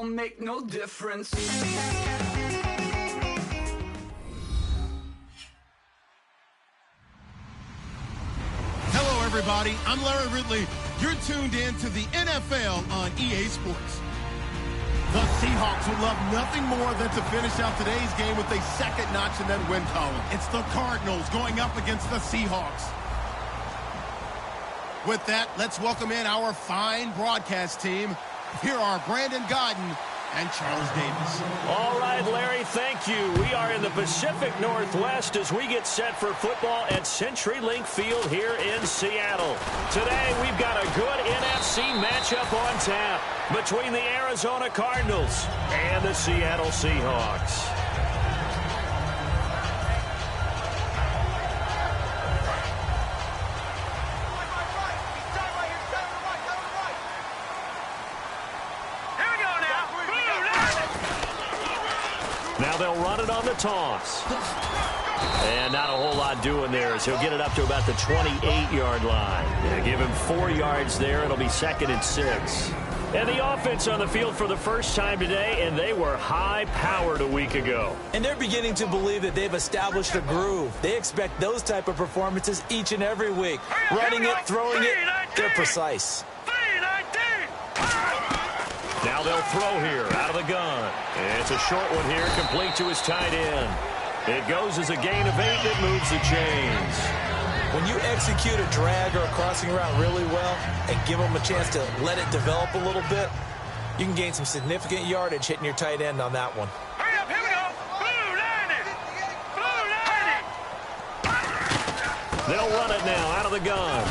don't make no difference. Hello, everybody. I'm Larry Ridley. You're tuned in to the NFL on EA Sports. The Seahawks would love nothing more than to finish out today's game with a second notch in that win column. It's the Cardinals going up against the Seahawks. With that, let's welcome in our fine broadcast team. Here are Brandon Godden and Charles Davis. All right, Larry, thank you. We are in the Pacific Northwest as we get set for football at CenturyLink Field here in Seattle. Today, we've got a good NFC matchup on tap between the Arizona Cardinals and the Seattle Seahawks. Now they'll run it on the toss. And not a whole lot doing there as he'll get it up to about the 28-yard line. Yeah, give him 4 yards there. It'll be 2nd and 6. And the offense on the field for the first time today, and they were high-powered a week ago. And they're beginning to believe that they've established a groove. They expect those type of performances each and every week. Running it, throwing it, they're precise. Now they'll throw here out of the gun. It's a short one here, complete to his tight end. It goes as a gain of 8 that moves the chains. When you execute a drag or a crossing route really well and give them a chance to let it develop a little bit, you can gain some significant yardage hitting your tight end on that one. Hurry up, here we go. Blue 90. Blue 90. They'll run it now out of the gun.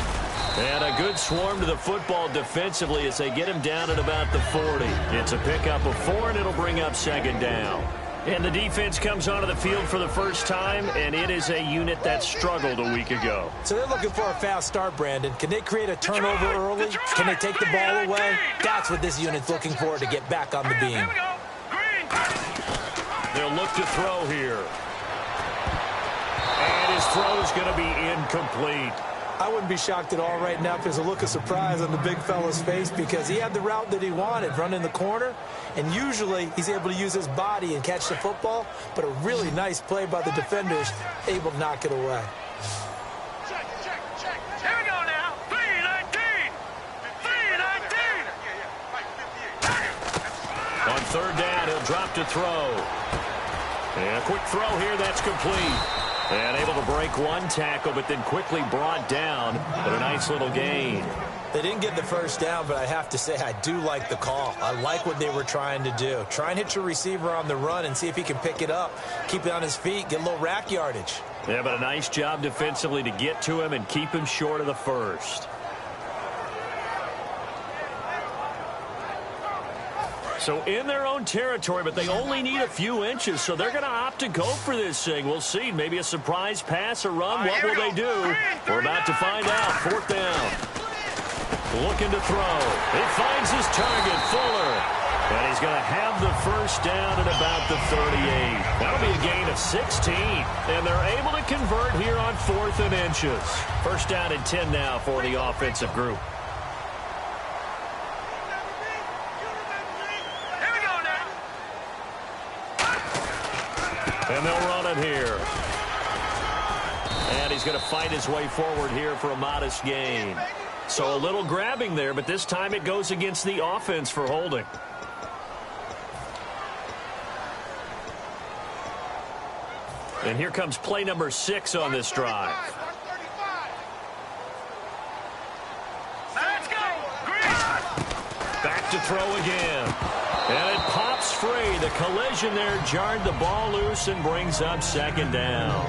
And a good swarm to the football defensively as they get him down at about the 40. It's a pickup of 4, and it'll bring up 2nd down. And the defense comes onto the field for the first time, and it is a unit that struggled a week ago. So they're looking for a fast start, Brandon. Can they create a turnover early? Can they take the ball away? That's what this unit's looking for to get back on the beam. They'll look to throw here. And his throw is going to be incomplete. I wouldn't be shocked at all right now if there's a look of surprise on the big fella's face because he had the route that he wanted, running the corner, and usually he's able to use his body and catch the football, but a really nice play by the defenders, able to knock it away. Check. Here we go now. 319. 319. On 3rd down, he'll drop to throw. And a quick throw here, that's complete. And able to break one tackle, but then quickly brought down. But a nice little gain. They didn't get the first down, but I have to say I do like the call. I like what they were trying to do. Try and hit your receiver on the run and see if he can pick it up. Keep it on his feet, get a little rack yardage. Yeah, but a nice job defensively to get to him and keep him short of the first. So in their own territory, but they only need a few inches, so they're going to opt to go for this thing. We'll see. Maybe a surprise pass or run. What will they do? We're about to find out. 4th down. Looking to throw. He finds his target, Fuller. And he's going to have the first down at about the 38. That'll be a gain of 16. And they're able to convert here on 4th and inches. First down and 10 now for the offensive group. And they'll run it here. And he's going to fight his way forward here for a modest gain. So a little grabbing there, but this time it goes against the offense for holding. And here comes play number 6 on this drive. Let's go. Back to throw again. And it pops free. The collision there jarred the ball loose and brings up 2nd down.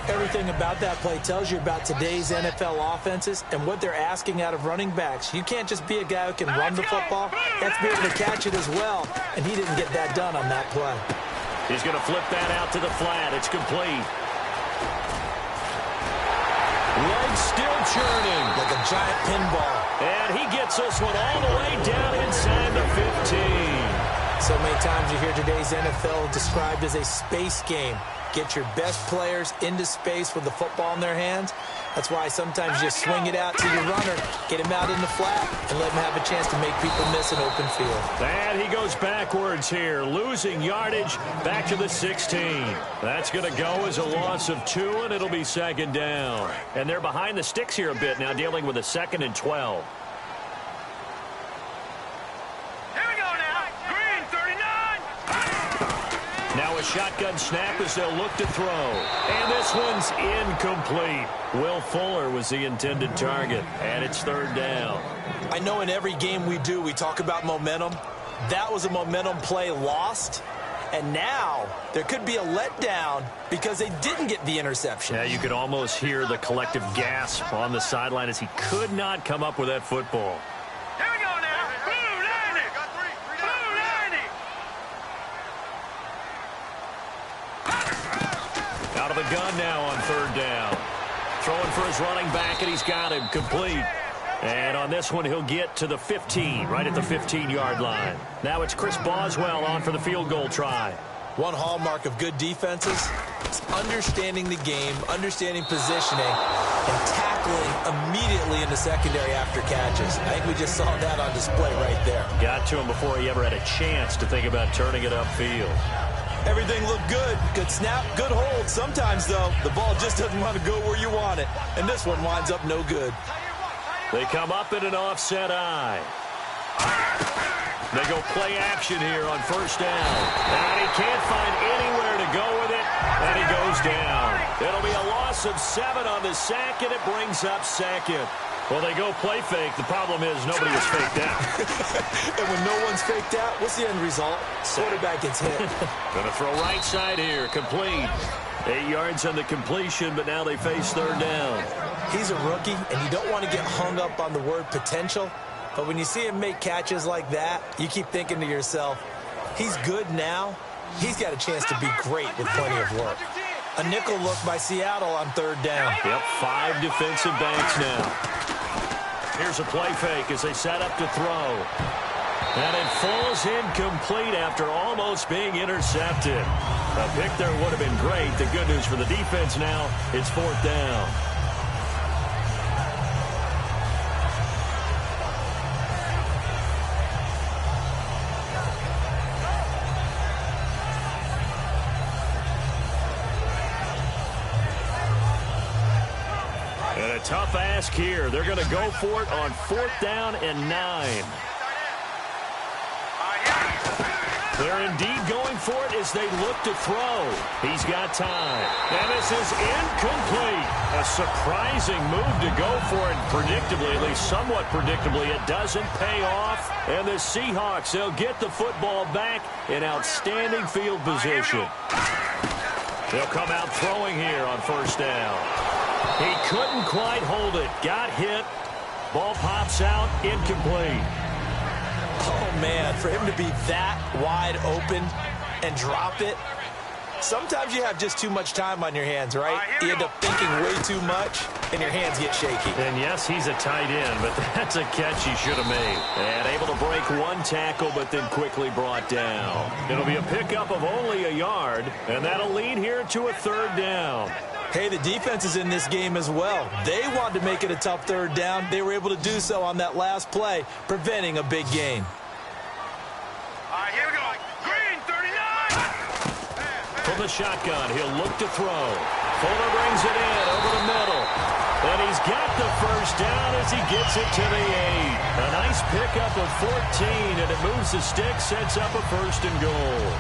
Everything about that play tells you about today's NFL offenses and what they're asking out of running backs. You can't just be a guy who can run the football. You have to be able to catch it as well, and he didn't get that done on that play. He's going to flip that out to the flat. It's complete. Legs still churning. Like a giant pinball. And he gets this one all the way down inside the 15. So many times you hear today's NFL described as a space game. Get your best players into space with the football in their hands. That's why sometimes you just swing it out to your runner, get him out in the flat, and let him have a chance to make people miss an open field. And he goes backwards here, losing yardage back to the 16. That's going to go as a loss of 2, and it'll be second down. And they're behind the sticks here a bit now, dealing with a 2nd and 12. Now a shotgun snap as they'll look to throw. And this one's incomplete. Will Fuller was the intended target, and it's 3rd down. I know in every game we do, we talk about momentum. That was a momentum play lost. And now there could be a letdown because they didn't get the interception. Yeah, you could almost hear the collective gasp on the sideline as he could not come up with that football. Here we go now. Blue 90. Blue 90. Out of the gun now on 3rd down. Throwing for his running back, and he's got him complete. And on this one, he'll get to the 15, right at the 15-yard line. Now it's Chris Boswell on for the field goal try. One hallmark of good defenses is understanding the game, understanding positioning, and tackling immediately in the secondary after catches. I think we just saw that on display right there. Got to him before he ever had a chance to think about turning it upfield. Everything looked good. Good snap, good hold. Sometimes, though, the ball just doesn't want to go where you want it. And this one winds up no good. They come up in an offset eye. They go play action here on 1st down. And he can't find anywhere to go with it. And he goes down. It'll be a loss of 7 on the sack, and it brings up 2nd. Well, they go play fake. The problem is nobody was faked out. And when no one's faked out, what's the end result? Quarterback gets hit. Going to throw right side here. Complete. 8 yards on the completion, but now they face 3rd down. He's a rookie, and you don't want to get hung up on the word potential. But when you see him make catches like that, you keep thinking to yourself, he's good now. He's got a chance to be great with plenty of work. A nickel look by Seattle on 3rd down. Yep, 5 defensive backs now. Here's a play fake as they set up to throw. And it falls incomplete after almost being intercepted. A pick there would have been great. The good news for the defense now, it's 4th down. And a tough ask here. They're going to go for it on 4th down and 9. They're indeed going for it as they look to throw. He's got time. And this is incomplete. A surprising move to go for it. Predictably, at least somewhat predictably, it doesn't pay off. And the Seahawks, they'll get the football back in outstanding field position. They'll come out throwing here on 1st down. He couldn't quite hold it. Got hit. Ball pops out. Incomplete. Oh, man, for him to be that wide open and drop it, sometimes you have just too much time on your hands, right? You end up thinking way too much, and your hands get shaky. And, yes, he's a tight end, but that's a catch he should have made. And able to break 1 tackle, but then quickly brought down. It'll be a pickup of only a yard, and that'll lead here to a 3rd down. Hey, the defense is in this game as well. They wanted to make it a tough 3rd down. They were able to do so on that last play, preventing a big gain. All right, here we go. Green, 39. From the shotgun, he'll look to throw. Fuller brings it in over the middle. And he's got the 1st down as he gets it to the 8. A nice pickup of 14, and it moves the stick, sets up a 1st and goal.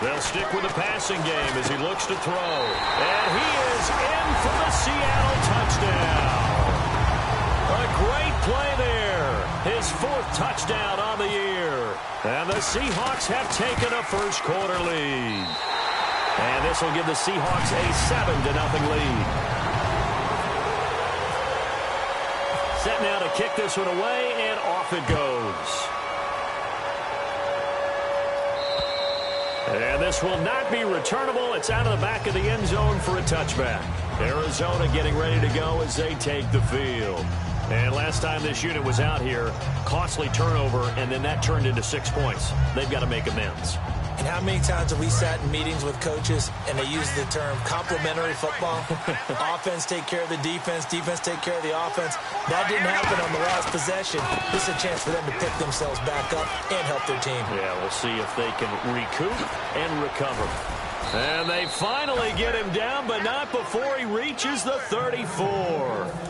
They'll stick with the passing game as he looks to throw. And he is in for the Seattle touchdown. A great play there. His 4th touchdown on the year. And the Seahawks have taken a 1st quarter lead. And this will give the Seahawks a 7-0 lead. Set now to kick this one away, and off it goes. And this will not be returnable. It's out of the back of the end zone for a touchback. Arizona getting ready to go as they take the field. And last time this unit was out here, costly turnover, and then that turned into 6 points. They've got to make amends. And how many times have we sat in meetings with coaches and they use the term complementary football? Offense take care of the defense, defense take care of the offense. That didn't happen on the last possession. This is a chance for them to pick themselves back up and help their team. Yeah, we'll see if they can recoup and recover. And they finally get him down, but not before he reaches the 34.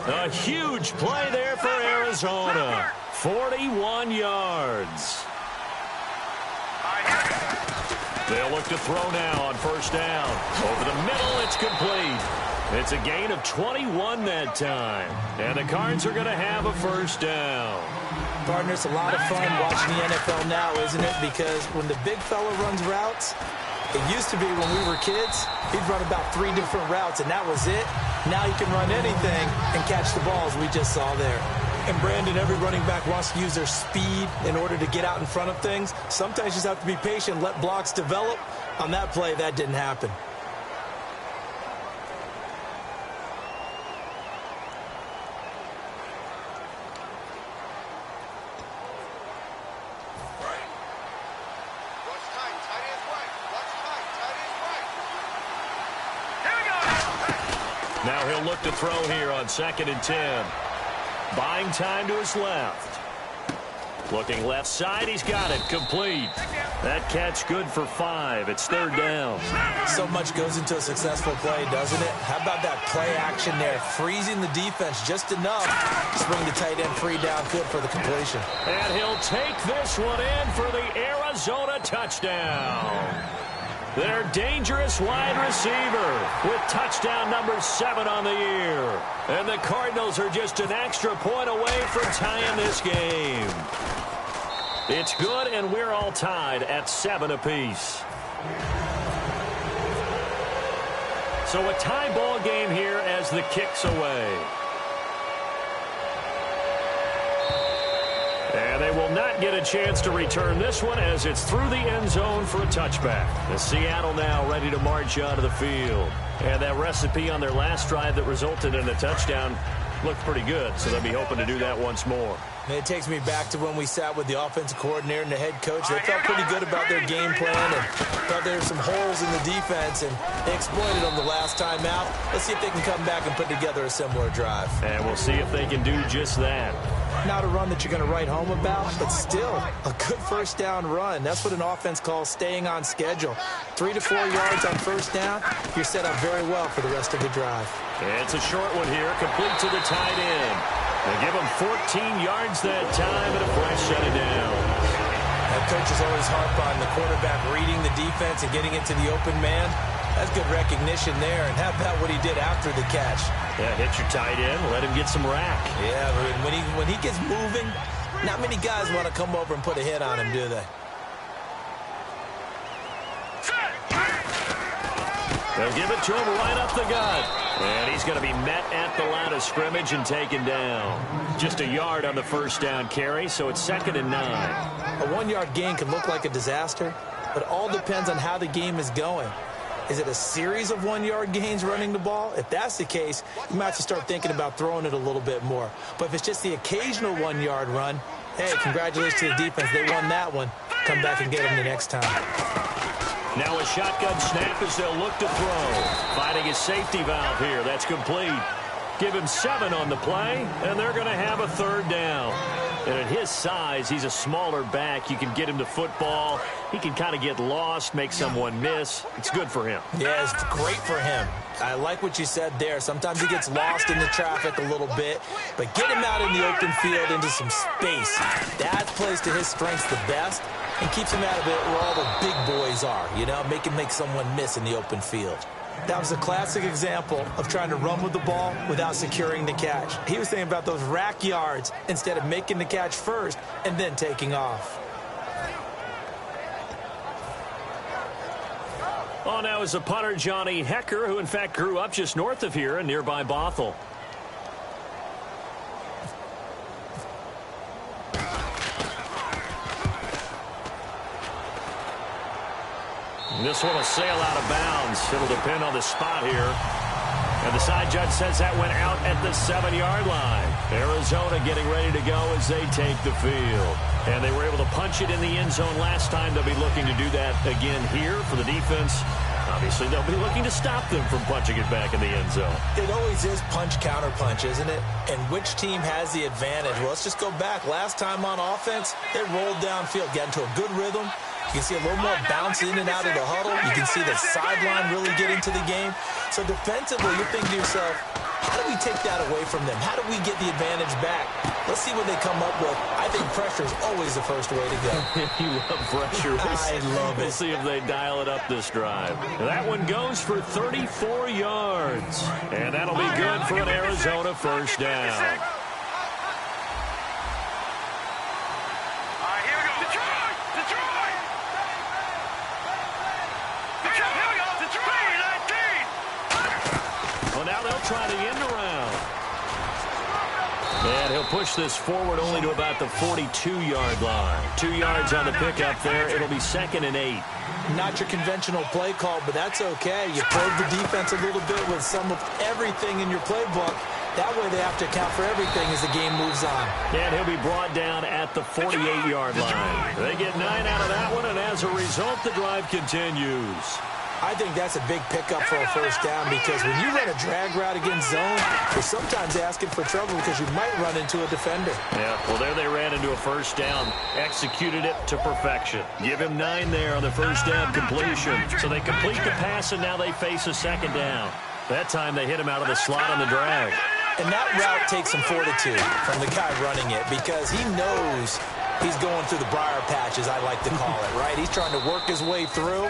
A huge play there for Arizona. 41 yards. They'll look to throw now on first down. Over the middle, it's complete. It's a gain of 21 that time. And the Cards are going to have a first down. Partner, it's a lot of fun watching the NFL now, isn't it? Because when the big fella runs routes, it used to be when we were kids, he'd run about 3 different routes, and that was it. Now he can run anything and catch the balls we just saw there. And, Brandon, every running back wants to use their speed in order to get out in front of things. Sometimes you just have to be patient, let blocks develop. On that play, that didn't happen. Now he'll look to throw here on 2nd and 10. Buying time to his left. Looking left side, he's got it. Complete. That catch good for 5. It's 3rd down. So much goes into a successful play, doesn't it? How about that play action there? Freezing the defense just enough to bring the tight end free down. Good for the completion. And he'll take this one in for the Arizona touchdown. Their dangerous wide receiver with touchdown number 7 on the year. And the Cardinals are just an extra point away from tying this game. It's good, and we're all tied at 7 apiece. So a tie ball game here as the kick's away. And they will not get a chance to return this one as it's through the end zone for a touchback. The Seattle now ready to march onto the field. And that recipe on their last drive that resulted in a touchdown looked pretty good, so they'll be hoping to do that once more. And it takes me back to when we sat with the offensive coordinator and the head coach. They felt pretty good about their game plan and thought there were some holes in the defense, and they exploited them the last time out. Let's see if they can come back and put together a similar drive. And we'll see if they can do just that. Not a run that you're going to write home about, but still a good first down run. That's what an offense calls staying on schedule. 3 to 4 yards on first down, you're set up very well for the rest of the drive. And it's a short one here, complete to the tight end. They give him 14 yards that time, and a fresh set it down. That coach is always harp on the quarterback reading the defense and getting into the open man. That's good recognition there. And how about what he did after the catch? Yeah, hit your tight end, let him get some rack. Yeah, but when he gets moving, not many guys want to come over and put a hit on him, do they? They'll give it to him right up the gut. And he's going to be met at the line of scrimmage and taken down. Just a yard on the first down carry, so it's 2nd and 9. A 1-yard gain can look like a disaster, but it all depends on how the game is going. Is it a series of 1-yard gains running the ball? If that's the case, you might have to start thinking about throwing it a little bit more. But if it's just the occasional 1-yard run, hey, congratulations to the defense. They won that one. Come back and get them the next time. Now a shotgun snap as they'll look to throw. Finding his safety valve here. That's complete. Give him 7 on the play, and they're going to have a 3rd down. And at his size, he's a smaller back. You can get him to football. He can kind of get lost, make someone miss. It's good for him. Yeah, it's great for him. I like what you said there. Sometimes he gets lost in the traffic a little bit, but get him out in the open field into some space. That plays to his strengths the best and keeps him out of it where all the big boys are, you know, make someone miss in the open field. That was a classic example of trying to run with the ball without securing the catch. He was thinking about those rack yards instead of making the catch first and then taking off. Oh, now is the punter, Johnny Hecker, who in fact grew up just north of here in nearby Bothell. This one will sail out of bounds. It'll depend on the spot here. And the side judge says that went out at the 7-yard line. Arizona getting ready to go as they take the field. And they were able to punch it in the end zone last time. They'll be looking to do that again here for the defense. Obviously, they'll be looking to stop them from punching it back in the end zone. It always is punch-counter-punch, isn't it? And which team has the advantage? Well, let's just go back. Last time on offense, they rolled downfield, got into a good rhythm. You can see a little more bounce in and out of the huddle. You can see the sideline really get into the game. So defensively, you're thinking to yourself, how do we take that away from them? How do we get the advantage back? Let's see what they come up with. I think pressure is always the first way to go. You love pressure. I love it. We'll see if they dial it up this drive. That one goes for 34 yards. And that'll be good for an Arizona first down. Try the end around. And he'll push this forward only to about the 42-yard line. 2 yards on the pickup there. It'll be 2nd and 8. Not your conventional play call, but that's okay. You probe the defense a little bit with some of everything in your playbook. That way they have to account for everything as the game moves on. And he'll be brought down at the 48-yard line. They get 9 out of that one, and as a result, the drive continues. I think that's a big pickup for a first down because when you run a drag route against zone, you're sometimes asking for trouble because you might run into a defender. Yeah, well, there they ran into a first down. Executed it to perfection. Give him 9 there on the first down completion. So they complete the pass, and now they face a second down. That time they hit him out of the slot on the drag. And that route takes some fortitude from the guy running it because he knows he's going through the briar patch, as I like to call it, right? He's trying to work his way through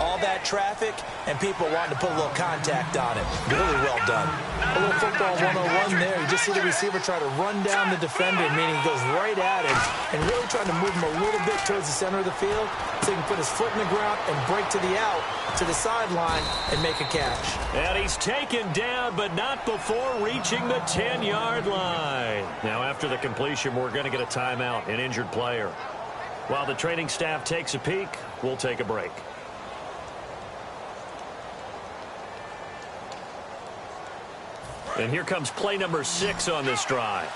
all that traffic, and people wanting to put a little contact on it. Really well done. A little football 101 there. You just see the receiver try to run down the defender, meaning he goes right at him, and really trying to move him a little bit towards the center of the field so he can put his foot in the ground and break to the out, to the sideline, and make a catch. And he's taken down, but not before reaching the 10-yard line. Now, after the completion, we're going to get a timeout, an injured player. While the training staff takes a peek, we'll take a break. And here comes play number 6 on this drive.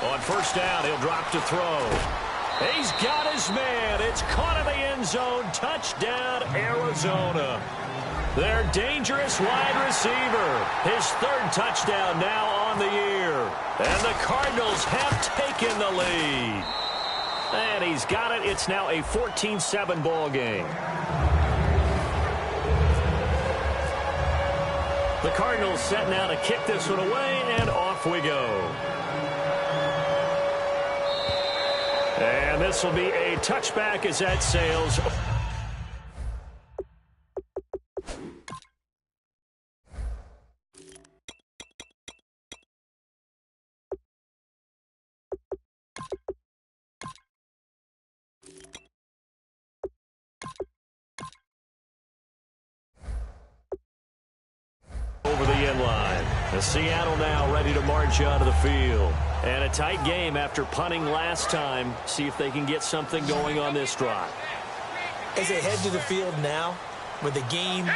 On first down, he'll drop to throw. He's got his man. It's caught in the end zone. Touchdown, Arizona. Their dangerous wide receiver. His 3rd touchdown now on the year. And the Cardinals have taken the lead. And he's got it. It's now a 14-7 ball game. The Cardinals set now to kick this one away, and off we go. And this will be a touchback as that sails. Over the end line. The Seattle now ready to march out of the field. And a tight game after punting last time. See if they can get something going on this drive. As they head to the field now, with the game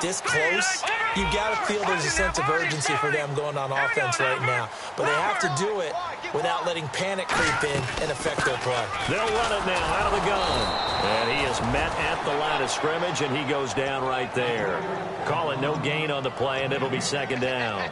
this close, you got to feel there's a sense of urgency for them going on offense right now. But they have to do it without letting panic creep in and affect their play. They'll run it now out of the gun. And he is met at the line of scrimmage, and he goes down right there. Call it no gain on the play, and it'll be 2nd down.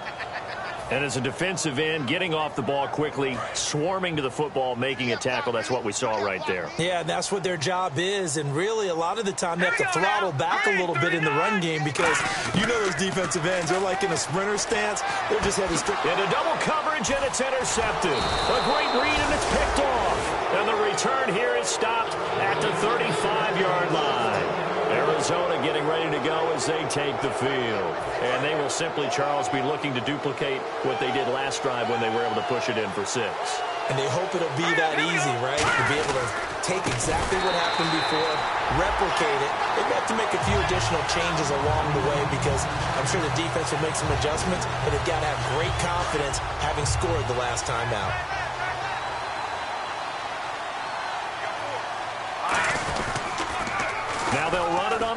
And as a defensive end, getting off the ball quickly, swarming to the football, making a tackle, that's what we saw right there. Yeah, that's what their job is. And really, a lot of the time, they have to throttle back a little bit in the run game because you know those defensive ends, they're like in a sprinter stance. They're just headed straight. Into double coverage, and it's intercepted. A great read, and it's picked off. And the return here is stopped at the 35-yard line. Arizona getting ready to go as they take the field. And they will simply, Charles, be looking to duplicate what they did last drive when they were able to push it in for 6. And they hope it'll be that easy, right? To be able to take exactly what happened before, replicate it. They've got to make a few additional changes along the way because I'm sure the defense will make some adjustments, but they've got to have great confidence having scored the last time out.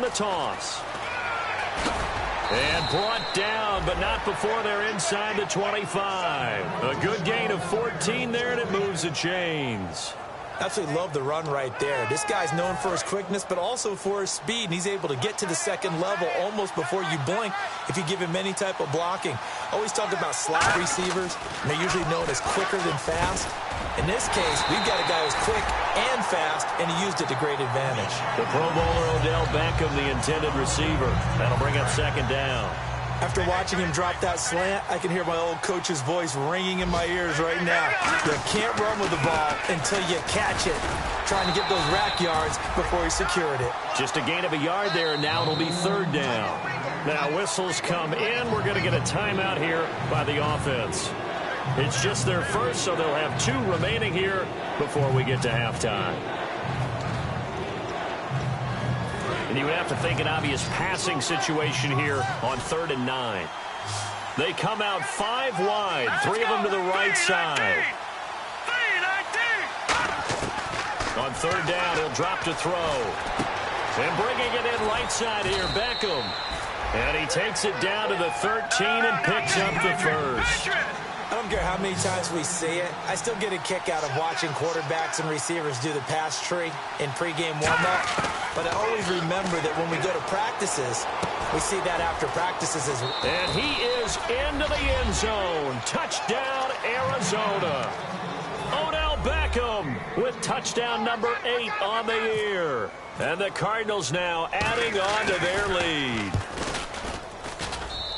the toss. And brought down, but not before they're inside the 25. A good gain of 14 there, and it moves the chains. Absolutely love the run right there. This guy's known for his quickness, but also for his speed, and he's able to get to the second level almost before you blink if you give him any type of blocking. Always talk about slot receivers, and they're usually known as quicker than fast. In this case, we've got a guy who's quick and fast, and he used it to great advantage. The Pro Bowler Odell Beckham, the intended receiver. That'll bring up second down. After watching him drop that slant, I can hear my old coach's voice ringing in my ears right now. You can't run with the ball until you catch it. Trying to get those rack yards before he secured it. Just a gain of a yard there, and now it'll be third down. Now whistles come in. We're going to get a timeout here by the offense. It's just their first, so they'll have 2 remaining here before we get to halftime. And you would have to think an obvious passing situation here on 3rd and 9. They come out 5 wide, 3 of them to the right side. On 3rd down, he'll drop to throw. And bringing it in right side here, Beckham. And he takes it down to the 13 and picks up the first. I don't care how many times we see it. I still get a kick out of watching quarterbacks and receivers do the pass tree in pregame warm-up. But I always remember that when we go to practices, we see that after practices as well. And he is into the end zone. Touchdown, Arizona. Odell Beckham with touchdown number 8 on the year. And the Cardinals now adding on to their lead.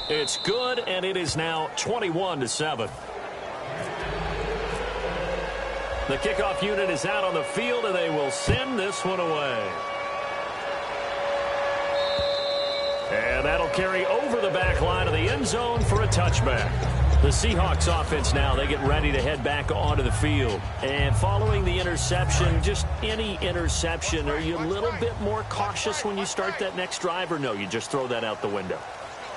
It's good, and it is now 21-7. The kickoff unit is out on the field, and they will send this one away. And that'll carry over the back line of the end zone for a touchback. The Seahawks offense now, they get ready to head back onto the field. And following the interception, just any interception, are you a little bit more cautious when you start that next drive, or no, you just throw that out the window?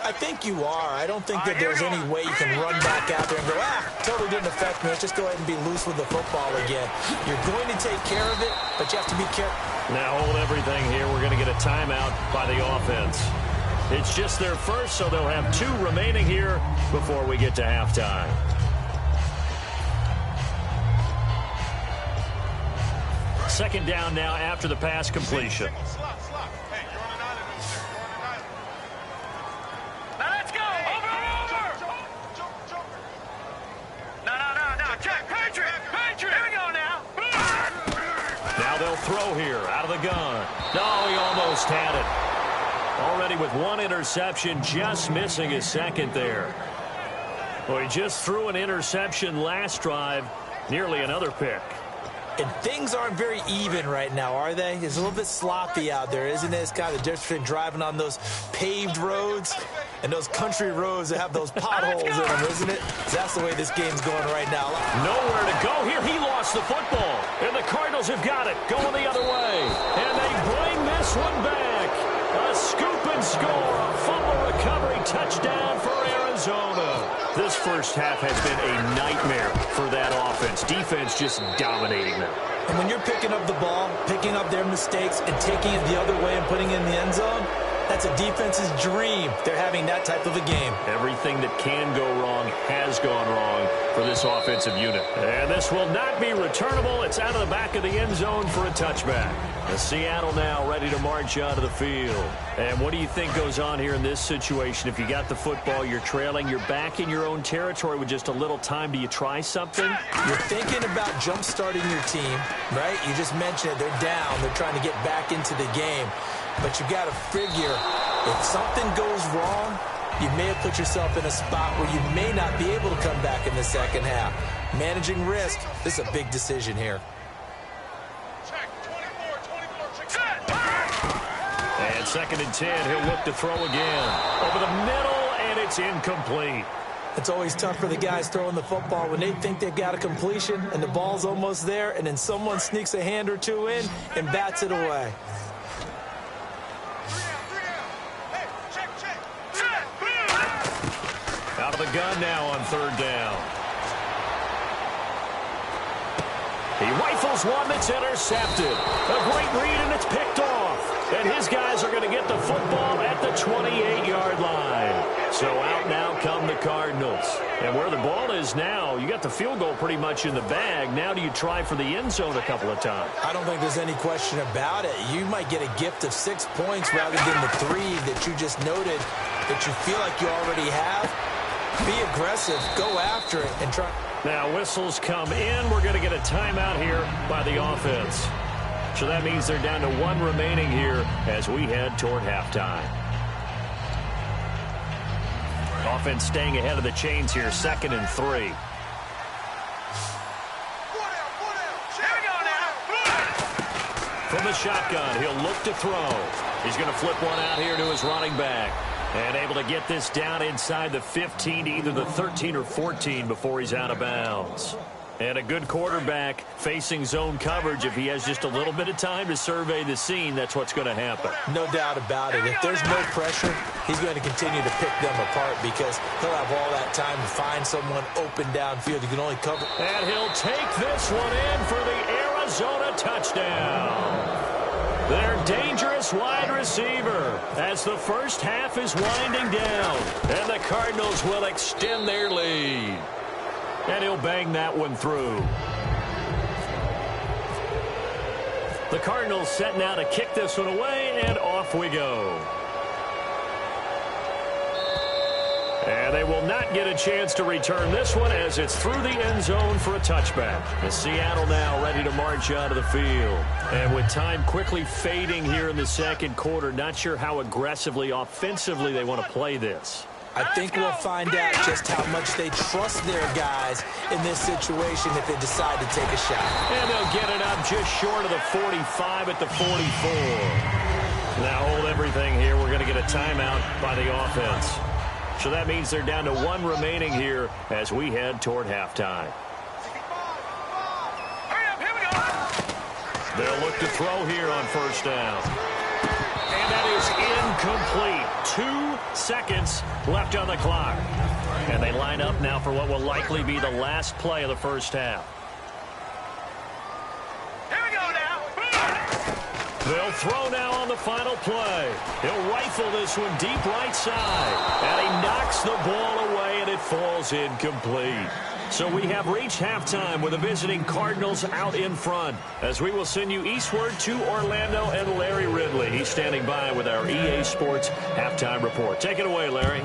I think you are. I don't think that there's any way you can run back out there and go, totally didn't affect me. Let's just go ahead and be loose with the football again. You're going to take care of it, but you have to be careful. Now hold everything here. We're going to get a timeout by the offense. It's just their first, so they'll have 2 remaining here before we get to halftime. Second down now after the pass completion. They'll throw here out of the gun. No, he almost had it. Already with 1 interception, just missing his second there. Well, he just threw an interception last drive, nearly another pick. And things aren't very even right now, are they? It's a little bit sloppy out there, isn't it? It's kind of the difference between driving on those paved roads and those country roads that have those potholes in them, isn't it? That's the way this game's going right now. Nowhere to go here. He lost the football. And the Cardinals have got it, going the other way. And they bring this one back. A scoop and score. A fumble recovery touchdown for Arizona. This first half has been a nightmare for that offense. Defense just dominating them. And when you're picking up the ball, picking up their mistakes, and taking it the other way and putting it in the end zone, that's a defense's dream. They're having that type of a game. Everything that can go wrong has gone wrong for this offensive unit. And this will not be returnable. It's out of the back of the end zone for a touchback. Seattle now ready to march onto the field. And what do you think goes on here in this situation? If you got the football, you're trailing, you're back in your own territory with just a little time. Do you try something? You're thinking about jump-starting your team, right? You just mentioned it. They're down. They're trying to get back into the game. But you got to figure, if something goes wrong, you may have put yourself in a spot where you may not be able to come back in the second half. Managing risk, this is a big decision here. And 2nd and 10, he'll look to throw again. Over the middle, and it's incomplete. It's always tough for the guys throwing the football when they think they've got a completion and the ball's almost there, and then someone sneaks a hand or 2 in and bats it away. Out of the gun now on 3rd down. He rifles one that's intercepted. A great read, and it's picked off. And his guys are going to get the football at the 28-yard line. So out now come the Cardinals. And where the ball is now, you got the field goal pretty much in the bag. Now do you try for the end zone a couple of times? I don't think there's any question about it. You might get a gift of 6 points rather than the 3 that you just noted that you feel like you already have. Be aggressive, go after it, and try. Now whistles come in. We're going to get a timeout here by the offense. So that means they're down to 1 remaining here as we head toward halftime. Offense staying ahead of the chains here, 2nd and 3. From the shotgun, he'll look to throw. He's going to flip one out here to his running back. And able to get this down inside the 15 to either the 13 or 14 before he's out of bounds. And a good quarterback facing zone coverage. If he has just a little bit of time to survey the scene, that's what's going to happen. No doubt about it. If there's no pressure, he's going to continue to pick them apart because he'll have all that time to find someone open downfield. You can only cover. And he'll take this one in for the Arizona touchdown. Their dangerous wide receiver as the first half is winding down. And the Cardinals will extend their lead. And he'll bang that one through. The Cardinals set now to kick this one away, and off we go. And they will not get a chance to return this one as it's through the end zone for a touchback. And Seattle now ready to march out of the field. And with time quickly fading here in the second quarter, not sure how aggressively, offensively they want to play this. I think we'll find out just how much they trust their guys in this situation if they decide to take a shot. And they'll get it up just short of the 45 at the 44. Now hold everything here. We're going to get a timeout by the offense. So that means they're down to 1 remaining here as we head toward halftime. They'll look to throw here on first down. And that is incomplete. 2 seconds left on the clock. And they line up now for what will likely be the last play of the first half. Here we go now. They'll throw now on the final play. He'll rifle this one deep right side. And he knocks the ball away, and it falls incomplete. So we have reached halftime with the visiting Cardinals out in front as we will send you eastward to Orlando and Larry Ridley. He's standing by with our EA Sports halftime report. Take it away, Larry.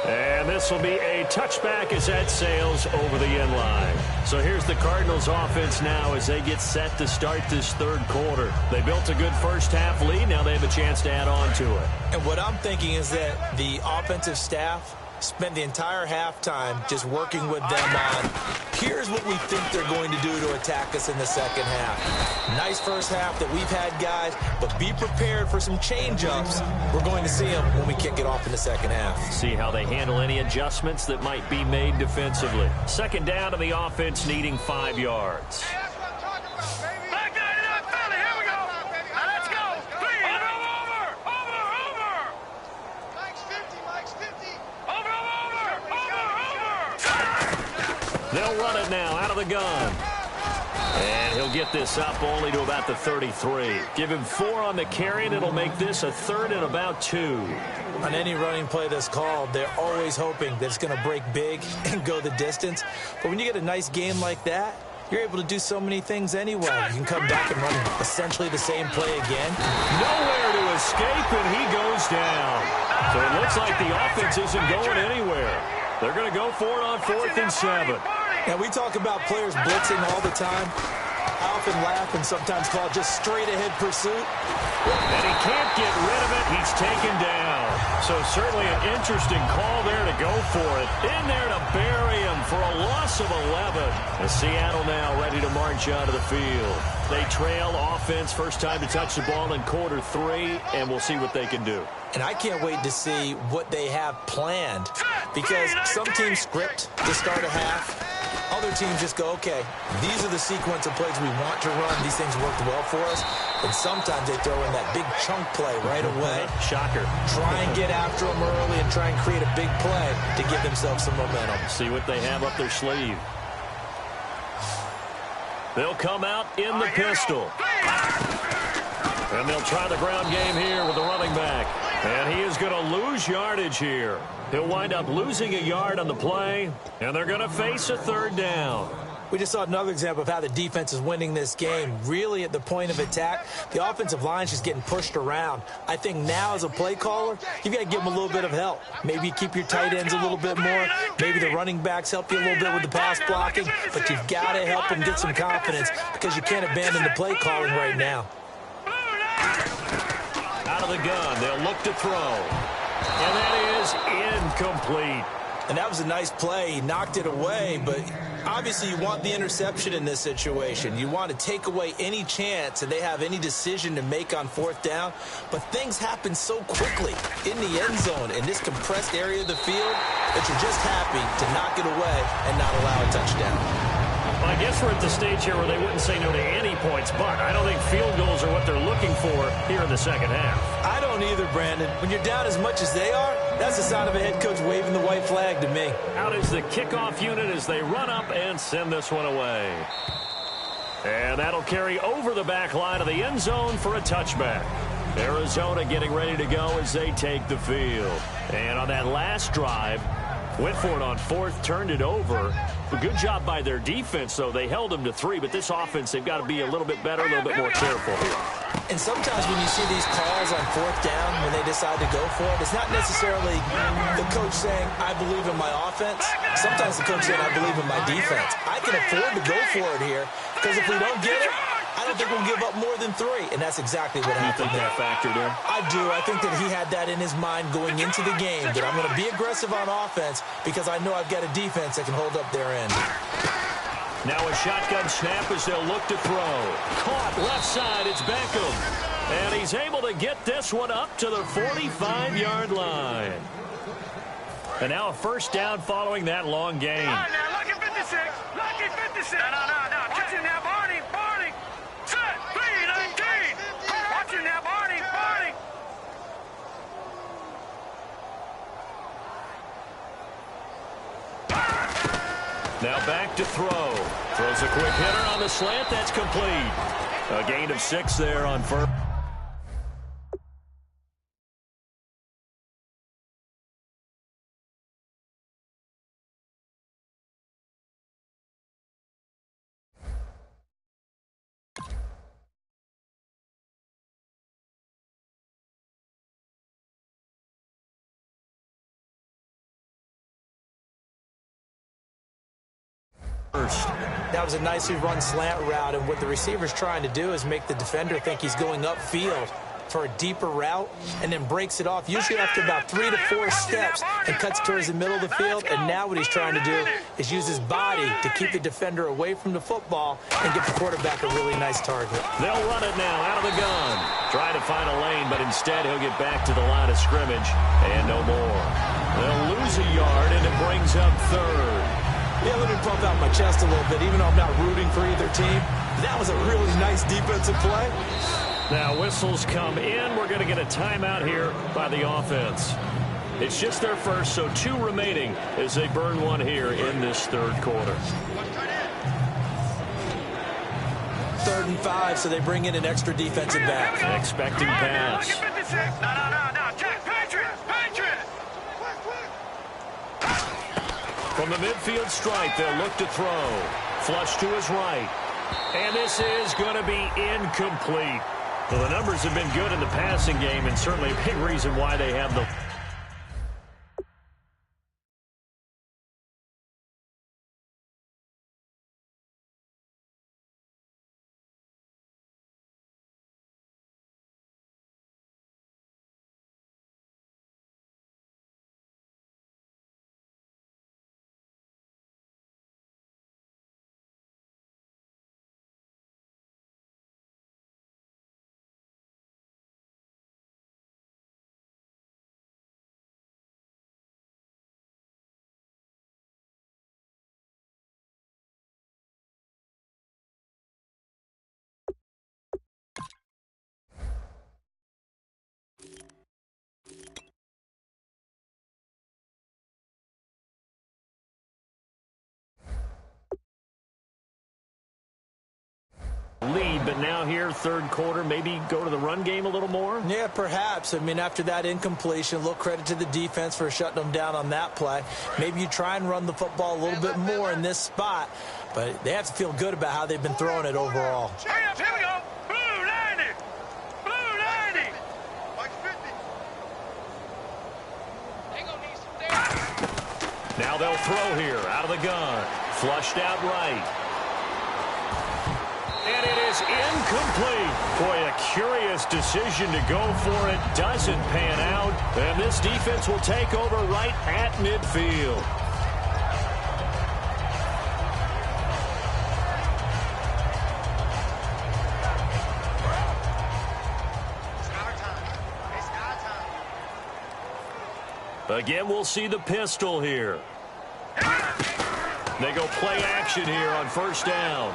And this will be a touchback as that sails over the end line. So here's the Cardinals offense now as they get set to start this third quarter. They built a good first half lead. Now they have a chance to add on to it. And what I'm thinking is that the offensive staff spent the entire halftime just working with them on, here's what we think they're going to do to attack us in the second half. Nice first half that we've had, guys, but be prepared for some change-ups. We're going to see them when we kick it off in the second half. See how they handle any adjustments that might be made defensively. Second down to the offense needing 5 yards. They'll run it now out of the gun. And he'll get this up only to about the 33. Give him 4 on the carry, and it'll make this a 3rd and about 2. On any running play that's called, they're always hoping that it's going to break big and go the distance. But when you get a nice game like that, you're able to do so many things anyway. You can come back and run essentially the same play again. Nowhere to escape, and he goes down. So it looks like the offense isn't going anywhere. They're going to go for it on 4th and 7. Now, we talk about players blitzing all the time. I often laugh and sometimes call it just straight-ahead pursuit. And he can't get rid of it. He's taken down. So certainly an interesting call there to go for it. In there to bury him for a loss of 11. And Seattle now ready to march out of the field. They trail offense, first time to touch the ball in quarter 3, and we'll see what they can do. And I can't wait to see what they have planned, because some teams script to start a half. Other teams just go, okay, these are the sequence of plays we want to run. These things worked well for us. And sometimes they throw in that big chunk play right away. Shocker. Try and get after them early and try and create a big play to give themselves some momentum. See what they have up their sleeve. They'll come out in the pistol. And they'll try the ground game here with the running back. And he is going to lose yardage here. He'll wind up losing a yard on the play, and they're going to face a third down. We just saw another example of how the defense is winning this game. Really at the point of attack, the offensive line's just getting pushed around. I think now as a play caller, you've got to give them a little bit of help. Maybe keep your tight ends a little bit more. Maybe the running backs help you a little bit with the pass blocking. But you've got to help them get some confidence because you can't abandon the play calling right now. Out of the gun, they'll look to throw. And that is incomplete. And that was a nice play. He knocked it away, but obviously you want the interception in this situation. You want to take away any chance that they have any decision to make on fourth down. But things happen so quickly in the end zone in this compressed area of the field that you're just happy to knock it away and not allow a touchdown. Well, I guess we're at the stage here where they wouldn't say no to any points, but I don't think field goals are what they're looking for here in the second half. I don't either, Brandon. When you're down as much as they are, that's the sign of a head coach waving the white flag to me. Out is the kickoff unit as they run up and send this one away. And that'll carry over the back line of the end zone for a touchback. Arizona getting ready to go as they take the field. And on that last drive, went for it on fourth, turned it over. A good job by their defense, though. They held them to 3, but this offense, they've got to be a little bit better, a little bit more careful here. And sometimes when you see these calls on fourth down, when they decide to go for it, it's not necessarily the coach saying, I believe in my offense. Sometimes the coach saying, I believe in my defense. I can afford to go for it here because if we don't get it, I don't think we'll give up more than 3. And that's exactly what happened there. You think that factored in? I do. I think that he had that in his mind going into the game, that I'm going to be aggressive on offense because I know I've got a defense that can hold up their end. Now a shotgun snap as they'll look to throw. Caught left side, it's Beckham. And he's able to get this one up to the 45-yard line. And now a first down following that long gain. Now, lucky 56. Lucky 56. No. Watch it now, Barney. Set. 3-19. Watch it now, Barney. Now back to throw. Throws a quick hitter on the slant. That's complete. A gain of 6 there on first. That was a nicely run slant route, and what the receiver's trying to do is make the defender think he's going upfield for a deeper route and then breaks it off, usually after about 3 to 4 steps, and cuts towards the middle of the field. And now what he's trying to do is use his body to keep the defender away from the football and get the quarterback a really nice target. They'll run it now out of the gun. Try to find a lane, but instead he'll get back to the line of scrimmage and no more. They'll lose a yard, and it brings up third. Yeah, let me pump out my chest a little bit. Even though I'm not rooting for either team, that was a really nice defensive play. Now whistles come in. We're going to get a timeout here by the offense. It's just their first, so 2 remaining as they burn one here in this third quarter. 3rd and 5, so they bring in an extra defensive back. Expecting pass. No. Jack, Patriot. From the midfield stripe, they'll look to throw. Flush to his right. And this is going to be incomplete. Well, the numbers have been good in the passing game, and certainly a big reason why they have the but now here, third quarter, maybe go to the run game a little more? Yeah, perhaps. I mean, after that incompletion, a little credit to the defense for shutting them down on that play. Maybe you try and run the football a little bit more in this spot, but they have to feel good about how they've been throwing it overall. Hurry up, here we go. Blue 90. Blue 90. Now they'll throw here out of the gun. Flushed out right. And it is incomplete. Boy, a curious decision to go for it. Doesn't pan out. And this defense will take over right at midfield. Again, we'll see the pistol here. They go play action here on first down.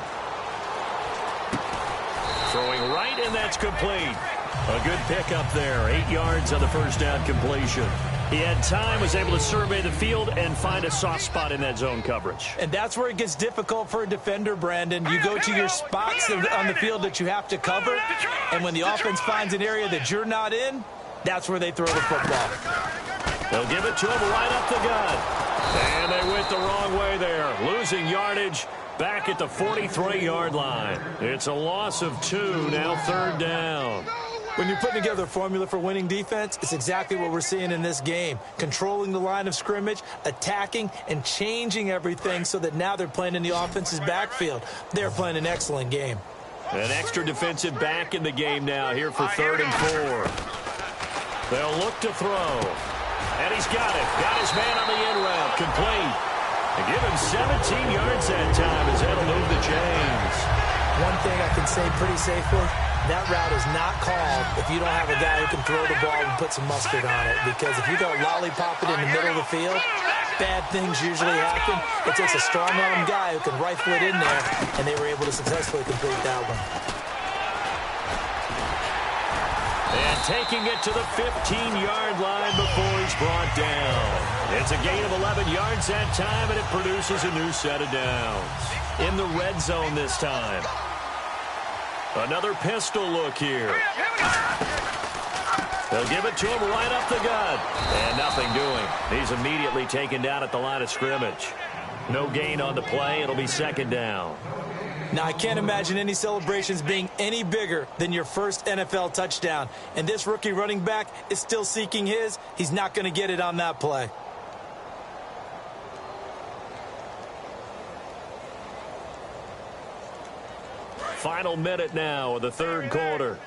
Throwing right, and that's complete. A good pickup there. 8 yards on the first down completion. He had time, was able to survey the field and find a soft spot in that zone coverage. And that's where it gets difficult for a defender, Brandon. You go to your spots on the field that you have to cover, and when the offense finds an area that you're not in, that's where they throw the football. They'll give it to him right up the gut. And they went the wrong way there. Losing yardage back at the 43-yard line. It's a loss of 2, now third down. When you're putting together a formula for winning defense, it's exactly what we're seeing in this game. Controlling the line of scrimmage, attacking, and changing everything so that now they're playing in the offense's backfield. They're playing an excellent game. An extra defensive back in the game now here for 3rd and 4. They'll look to throw. And he's got it. Got his man on the in route. Complete. And give him 17 yards that time as that'll move the chains. One thing I can say pretty safely, that route is not called if you don't have a guy who can throw the ball and put some mustard on it. Because if you go lollipop it in the middle of the field, bad things usually happen. It takes a strong-arm guy who can rifle it in there, and they were able to successfully complete that one. And taking it to the 15-yard line before he's brought down. It's a gain of 11 yards that time, and it produces a new set of downs. In the red zone this time. Another pistol look here. They'll give it to him right up the gut. And nothing doing. He's immediately taken down at the line of scrimmage. No gain on the play. It'll be second down. Now, I can't imagine any celebrations being any bigger than your first NFL touchdown. And this rookie running back is still seeking his. He's not going to get it on that play. Final minute now of the third quarter.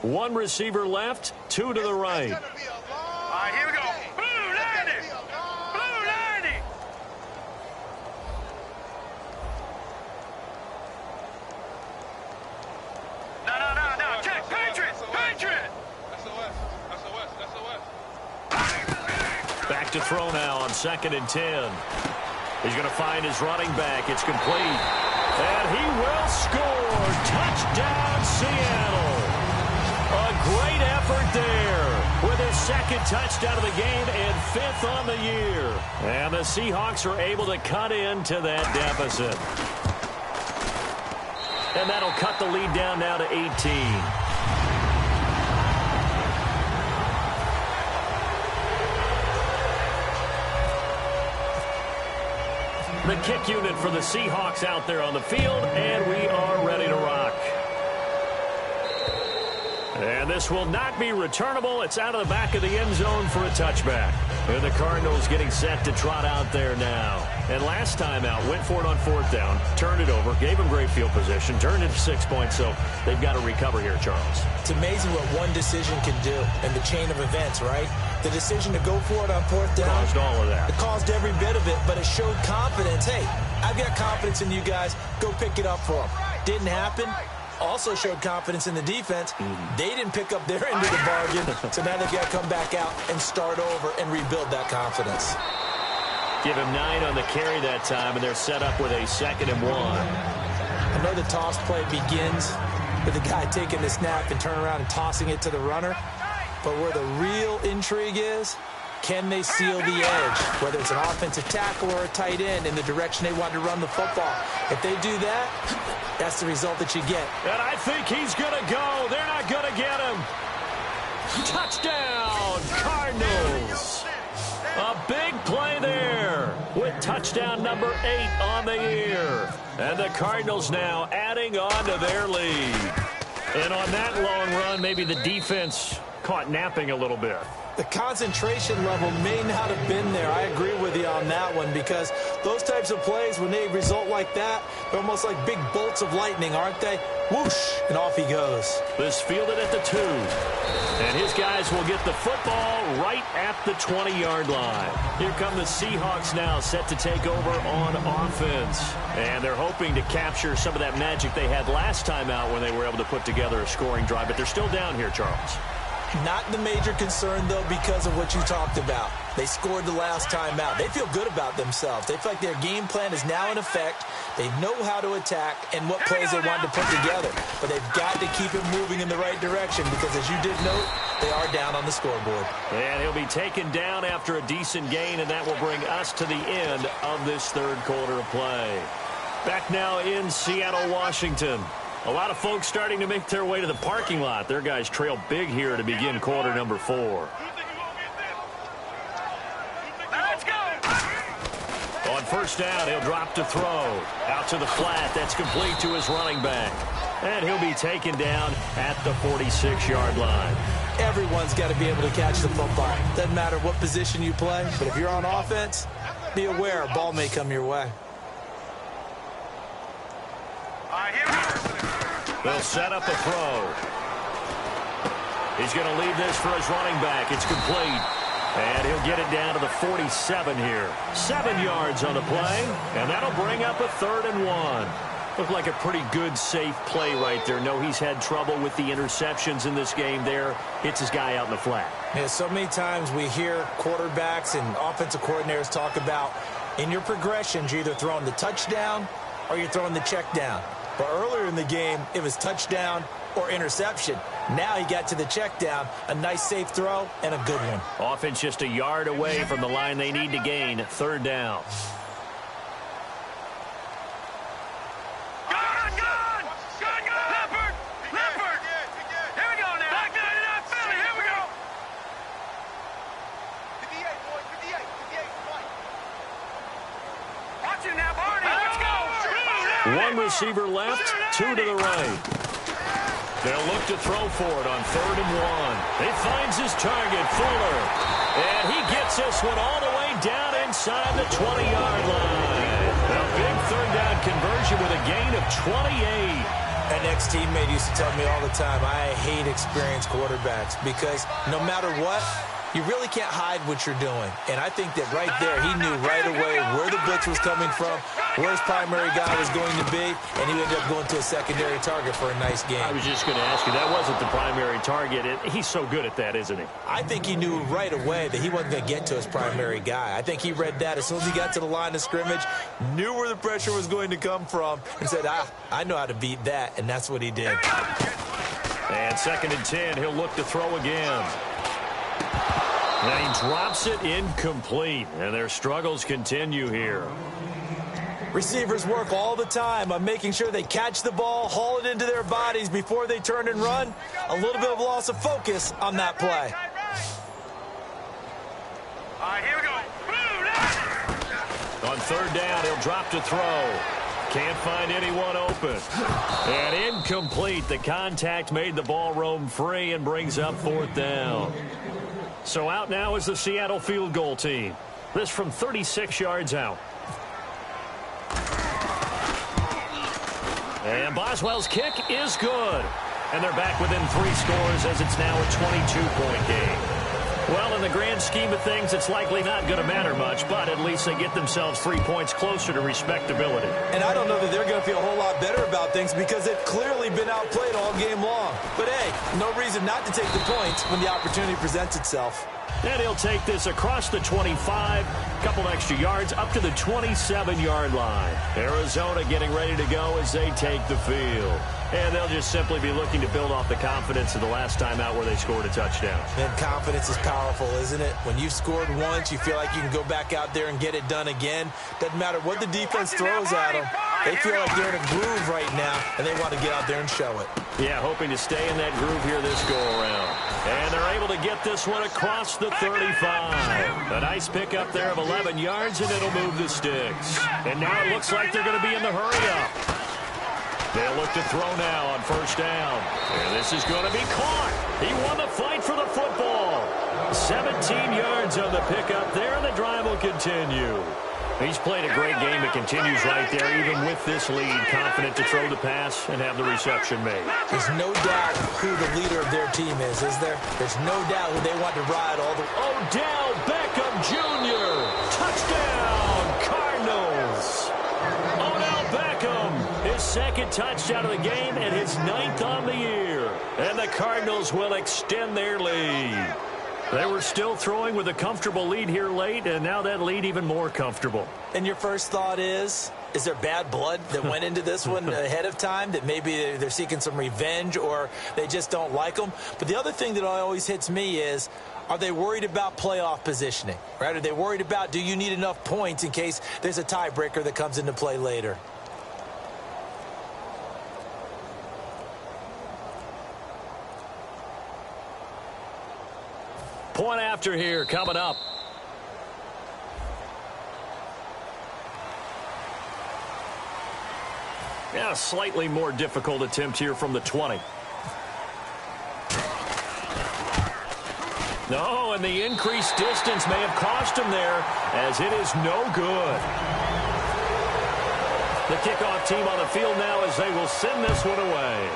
One receiver left, 2 to the right. All right, here we go. Blue 90. Blue 90. No. Check. Patriot. Back to throw now on 2nd and 10. He's going to find his running back. It's complete. And he will score. Touchdown, Seattle. A great effort there with his 2nd touchdown of the game and 5th on the year. And the Seahawks are able to cut into that deficit. And that'll cut the lead down now to 18. The kick unit for the Seahawks out there on the field, and we are ready to rock. And this will not be returnable. It's out of the back of the end zone for a touchback. And the Cardinals getting set to trot out there now. And last time out, went for it on 4th down, turned it over, gave them great field position, turned it to 6 points, so they've got to recover here, Charles. It's amazing what one decision can do in the chain of events, right? The decision to go for it on 4th down. Caused all of that. It caused every bit of it, but it showed confidence. Hey, I've got confidence in you guys. Go pick it up for them. Didn't happen. Also showed confidence in the defense. They didn't pick up their end of the bargain, so now they've got to come back out and start over and rebuild that confidence. Give him 9 on the carry that time, and they're set up with a 2nd and 1. I know the toss play begins with the guy taking the snap and turning around and tossing it to the runner. But where the real intrigue is Can they seal the edge, whether it's an offensive tackle or a tight end, in the direction they want to run the football? If they do that, that's the result that you get. And I think he's going to go. They're not going to get him. Touchdown, Cardinals. A big play there with touchdown number 8 on the year. And the Cardinals now adding on to their lead. And on that long run, maybe the defense caught napping a little bit. The concentration level may not have been there. I agree with you on that one, because those types of plays, when they result like that, they're almost like big bolts of lightning, aren't they? Whoosh, and off he goes. This fielded at the 2. And his guys will get the football right at the 20-yard line. Here come the Seahawks now, set to take over on offense. And they're hoping to capture some of that magic they had last time out when they were able to put together a scoring drive. But they're still down here, Charles. Not the major concern, though, because of what you talked about. They scored the last time out. They feel good about themselves. They feel like their game plan is now in effect. They know how to attack and what plays they want to put together. But they've got to keep it moving in the right direction, because, as you did note, they are down on the scoreboard. And he'll be taken down after a decent gain, and that will bring us to the end of this third quarter of play. Back now in Seattle, Washington. A lot of folks starting to make their way to the parking lot. Their guys trail big here to begin quarter number 4. Let's go. On first down, he'll drop to throw. Out to the flat. That's complete to his running back. And he'll be taken down at the 46-yard line. Everyone's got to be able to catch the football. Doesn't matter what position you play, but if you're on offense, be aware a ball may come your way. Here we go. They'll set up a throw. He's going to leave this for his running back. It's complete. And he'll get it down to the 47 here. 7 yards on the play. And that'll bring up a 3rd and 1. Looked like a pretty good, safe play right there. No, he's had trouble with the interceptions in this game there. Hits his guy out in the flat. Yeah, so many times we hear quarterbacks and offensive coordinators talk about, in your progressions, you're either throwing the touchdown or you're throwing the check down. But earlier in the game, it was touchdown or interception. Now he got to the check down, a nice safe throw, and a good one. Offense just a yard away from the line they need to gain. 3rd down. Gun! Leopard! Here we go now. Back 99 Philly. Here we go. 58, boys. 58. Watch it now, Barney. Let's go. 1 receiver left, 2 to the right. They'll look to throw for it on 3rd and 1. He finds his target, Fuller. And he gets this one all the way down inside the 20-yard line. A big 3rd down conversion with a gain of 28. An ex-teammate used to tell me all the time, I hate experienced quarterbacks, because no matter what, you really can't hide what you're doing. And I think that right there, he knew right away where the blitz was coming from, where his primary guy was going to be, and he ended up going to a secondary target for a nice game. I was just going to ask you, that wasn't the primary target. He's so good at that, isn't he? I think he knew right away that he wasn't going to get to his primary guy. I think he read that as soon as he got to the line of scrimmage, knew where the pressure was going to come from, and said, I know how to beat that, and that's what he did. And 2nd and 10, he'll look to throw again. And he drops it incomplete, and their struggles continue here. Receivers work all the time on making sure they catch the ball, haul it into their bodies before they turn and run. A little bit of loss of focus on that play. Here we go. On 3rd down, he'll drop to throw. Can't find anyone open. And incomplete. The contact made the ball roam free and brings up 4th down. So out now is the Seattle field goal team. This from 36 yards out. And Boswell's kick is good. And they're back within 3 scores as it's now a 22-point game. Well, in the grand scheme of things, it's likely not going to matter much, but at least they get themselves 3 points closer to respectability. And I don't know that they're going to feel a whole lot better about things, because they've clearly been outplayed all game long. But, hey, no reason not to take the points when the opportunity presents itself. And he'll take this across the 25, couple extra yards, up to the 27-yard line. Arizona getting ready to go as they take the field. And they'll just simply be looking to build off the confidence of the last time out where they scored a touchdown. And confidence is powerful, isn't it? When you've scored once, you feel like you can go back out there and get it done again. Doesn't matter what the defense throws at them. They feel like they're in a groove right now, and they want to get out there and show it. Yeah, hoping to stay in that groove here this go-around. And they're able to get this one across the 35. A nice pickup there of 11 yards, and it'll move the sticks. And now it looks like they're going to be in the hurry-up. They'll look to throw now on first down. And this is going to be caught. He won the fight for the football. 17 yards on the pickup there, and the drive will continue. He's played a great game. It continues right there, even with this lead. Confident to throw the pass and have the reception made. There's no doubt who the leader of their team is there? There's no doubt who they want to ride all the way. Odell Beckham Jr. Touchdown, Cardinals. Odell Beckham, his second touchdown of the game and his 9th on the year. And the Cardinals will extend their lead. They were still throwing with a comfortable lead here late, and now that lead even more comfortable. And your first thought is there bad blood that went into this one ahead of time, that maybe they're seeking some revenge or they just don't like them? But the other thing that always hits me is, are they worried about playoff positioning, right? Are they worried about, do you need enough points in case there's a tiebreaker that comes into play later? Point after here coming up. Yeah, slightly more difficult attempt here from the 20. No, and the increased distance may have cost him there, as it is no good. The kickoff team on the field now as they will send this one away.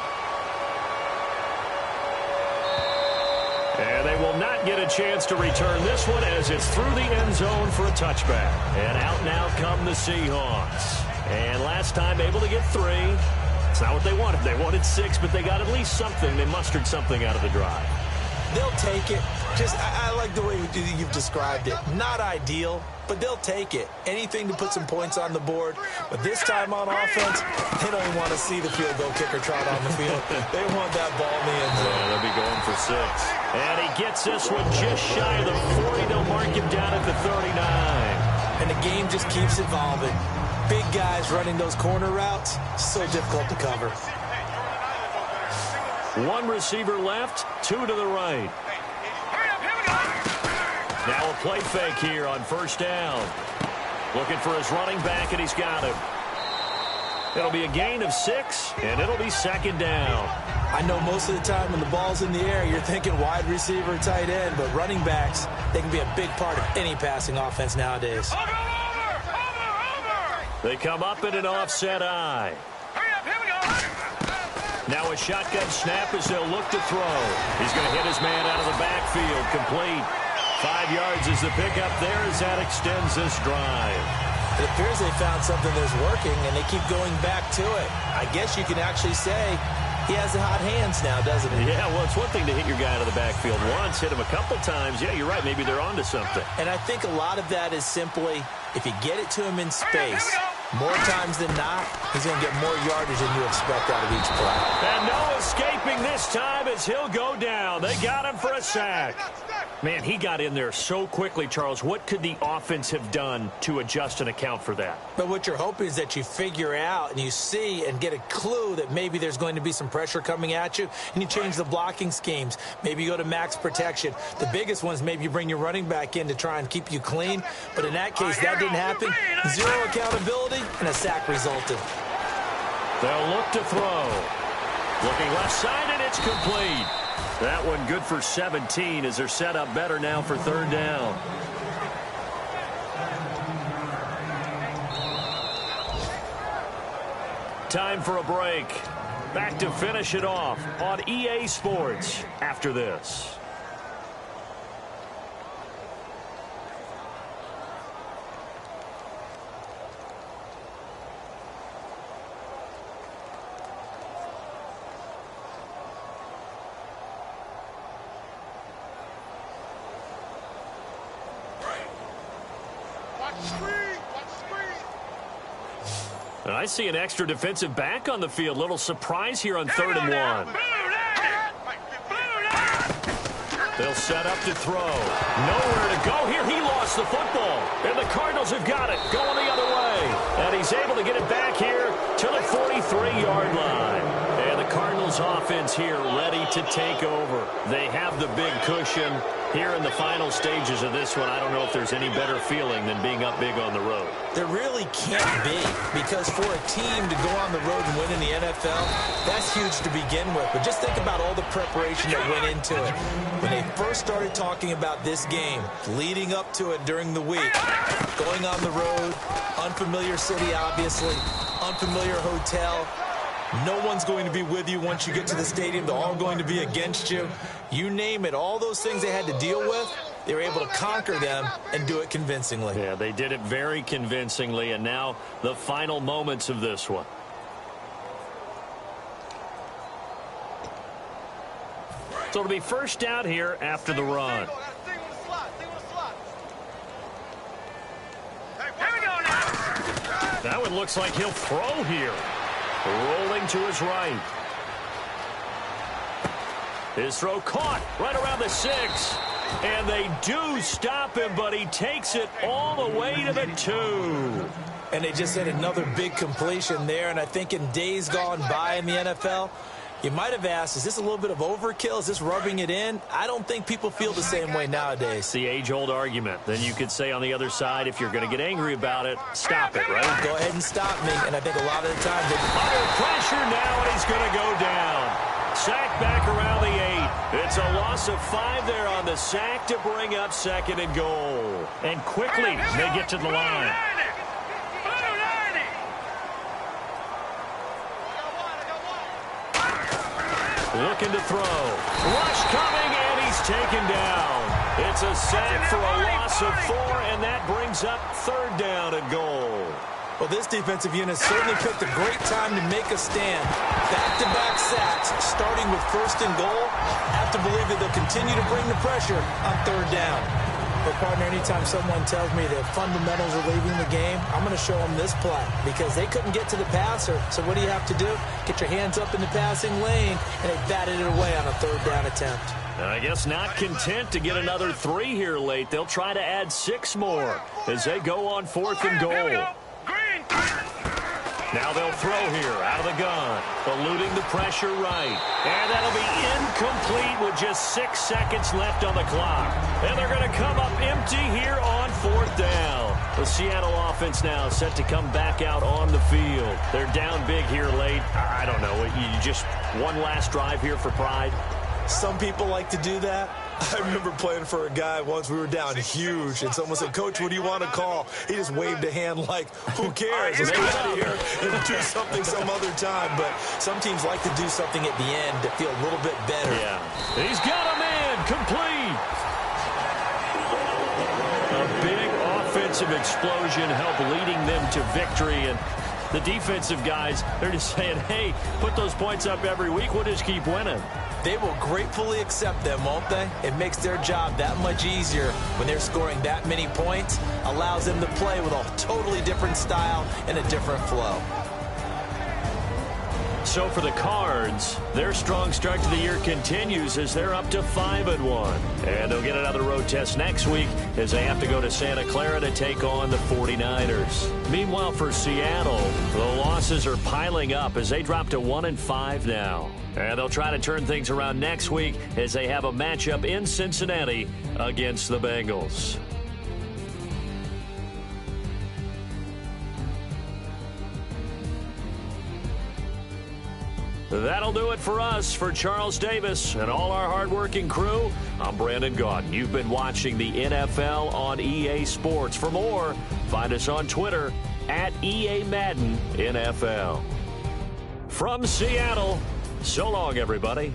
And they will not get a chance to return this one as it's through the end zone for a touchback. And out now come the Seahawks. And last time able to get 3. It's not what they wanted. They wanted 6, but they got at least something. They mustered something out of the drive. They'll take it. I like the way you've described it. Not ideal, but they'll take it. Anything to put some points on the board. But this time on offense, they don't even want to see the field goal kicker trot on the field. They want that ball in the end zone. Yeah, they'll be going for 6. And he gets this one just shy of the 40. They'll mark him down at the 39. And the game just keeps evolving. Big guys running those corner routes, so difficult to cover. 1 receiver left, 2 to the right. Now a play fake here on first down. Looking for his running back, and he's got him. It'll be a gain of 6, and it'll be second down. I know most of the time when the ball's in the air, you're thinking wide receiver, tight end, but running backs, they can be a big part of any passing offense nowadays. They come up in an offset eye. Now a shotgun snap as they'll look to throw. He's going to hit his man out of the backfield. Complete. 5 yards is the pickup there as that extends this drive. It appears they found something that's working, and they keep going back to it. I guess you can actually say he has the hot hands now, doesn't he? Yeah, well, it's one thing to hit your guy out of the backfield once, hit him a couple times. Yeah, you're right. Maybe they're onto something. And I think a lot of that is simply, if you get it to him in space, more times than not, he's going to get more yardage than you expect out of each play. And no escaping this time as he'll go down. They got him for a sack. Man, he got in there so quickly, Charles. What could the offense have done to adjust and account for that? But what you're hoping is that you figure out and you see and get a clue that maybe there's going to be some pressure coming at you, and you change the blocking schemes. Maybe you go to max protection. The biggest ones, maybe you bring your running back in to try and keep you clean. But in that case, that didn't happen. 0 accountability, and a sack resulted. They'll look to throw. Looking left side, and it's complete. That one good for 17 as they're set up better now for third down. Time for a break. Back to finish it off on EA Sports after this. And I see an extra defensive back on the field. Little surprise here on 3rd and 1. They'll set up to throw. Nowhere to go here. He lost the football. And the Cardinals have got it. Going the other way. And he's able to get it back here to the 43-yard line. And the Cardinals offense here ready to take over. They have the big cushion. Here in the final stages of this one, I don't know if there's any better feeling than being up big on the road. There really can't be, because for a team to go on the road and win in the NFL, that's huge to begin with. But just think about all the preparation that went into it. When they first started talking about this game, leading up to it during the week, going on the road, unfamiliar city, obviously, unfamiliar hotel. No one's going to be with you once you get to the stadium. They're all going to be against you. You name it, all those things they had to deal with, they were able to conquer them and do it convincingly. Yeah, they did it very convincingly, and now the final moments of this one. So it'll be first down here after the run. That one looks like he'll throw here. Rolling to his right. His throw caught right around the 6. And they do stop him, but he takes it all the way to the 2. And they just had another big completion there. And I think in days gone by in the NFL, you might have asked, is this a little bit of overkill? Is this rubbing it in? I don't think people feel the same way nowadays. It's the age-old argument. Then you could say on the other side, if you're going to get angry about it, stop it, right? Go ahead and stop me. And I think a lot of the time under pressure now, and he's going to go down. Sack back around the 8. It's a loss of 5 there on the sack to bring up 2nd and goal. And quickly, they get to the line. Looking to throw. Rush coming, and he's taken down. It's a sack for a loss of 4, and that brings up 3rd down and goal. Well, this defensive unit certainly picked a great time to make a stand. Back-to-back sacks, starting with 1st and goal. I have to believe that they'll continue to bring the pressure on 3rd down. But, partner, anytime someone tells me the fundamentals are leaving the game, I'm going to show them this play, because they couldn't get to the passer. So what do you have to do? Get your hands up in the passing lane, and they batted it away on a 3rd down attempt. I guess not content to get another 3 here late. They'll try to add 6 more as they go on 4th and goal. Now they'll throw here out of the gun, eluding the pressure right. And that'll be incomplete with just 6 seconds left on the clock. And they're going to come up empty here on 4th down. The Seattle offense now set to come back out on the field. They're down big here late. I don't know. You just one last drive here for pride? Some people like to do that. I remember playing for a guy once. We were down huge, and someone said, "Coach, what do you want to call?" He just waved a hand like, who cares? Let's get out of here and do something some other time. But some teams like to do something at the end to feel a little bit better. Yeah. He's got him in. Complete. A big offensive explosion helped leading them to victory. And the defensive guys, they're just saying, hey, put those points up every week. We'll just keep winning. They will gratefully accept them, won't they? It makes their job that much easier when they're scoring that many points. Allows them to play with a totally different style and a different flow. So for the Cards, their strong start to the year continues as they're up to 5-1. And they'll get another road test next week as they have to go to Santa Clara to take on the 49ers. Meanwhile, for Seattle, the losses are piling up as they drop to 1-5 now. And they'll try to turn things around next week as they have a matchup in Cincinnati against the Bengals. That'll do it for us. For Charles Davis and all our hardworking crew, I'm Brandon Gaudin. You've been watching the NFL on EA Sports. For more, find us on Twitter at EA Madden NFL. From Seattle, so long, everybody.